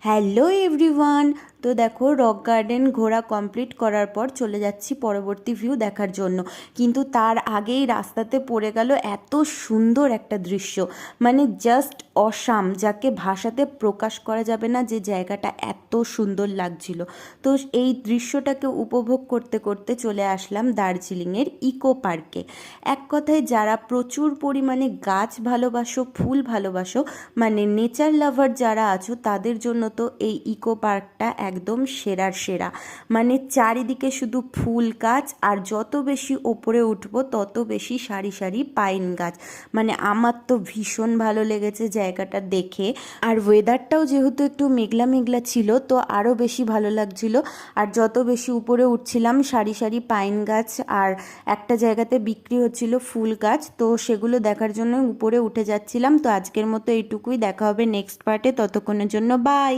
Hello everyone. তো দেখো, rock garden ঘোরা কমপ্লিট করার পর চলে যাচ্ছি পরবর্তী ভিউ দেখার জন্য। কিন্তু তার আগেই রাস্তাতে পড়ে গেল এত সুন্দর একটা দৃশ্য, মানে জাস্ট অসাম, যাকে ভাষাতে প্রকাশ করা যাবে না যে জায়গাটা এত সুন্দর লাগছিল। তো এই দৃশ্যটাকে উপভোগ করতে করতে চলে আসলাম দার্জিলিংয়ের ইকো পার্কে। এক কথায় যারা প্রচুর পরিমাণে গাছ ভালোবাসো, ফুল ভালোবাসো, মানে নেচার লাভার যারা আছো, তাদের জন্য তো এই ইকো পার্কটা একদম সেরার সেরা। মানে চারিদিকে শুধু ফুল গাছ, আর যত বেশি ওপরে উঠবো তত বেশি সারি সারি পাইন গাছ। মানে আমার তো ভীষণ ভালো লেগেছে জায়গাটা দেখে। আর ওয়েদারটাও যেহেতু একটু মেঘলা মেঘলা ছিল, তো আরও বেশি ভালো লাগছিল। আর যত বেশি উপরে উঠছিলাম, সারি সারি পাইন গাছ, আর একটা জায়গাতে বিক্রি হচ্ছিল ফুল গাছ, তো সেগুলো দেখার জন্য উপরে উঠে যাচ্ছিলাম। তো আজকের মতো এইটুকুই, দেখা হবে নেক্সট পার্টে, ততক্ষণের জন্য বাই।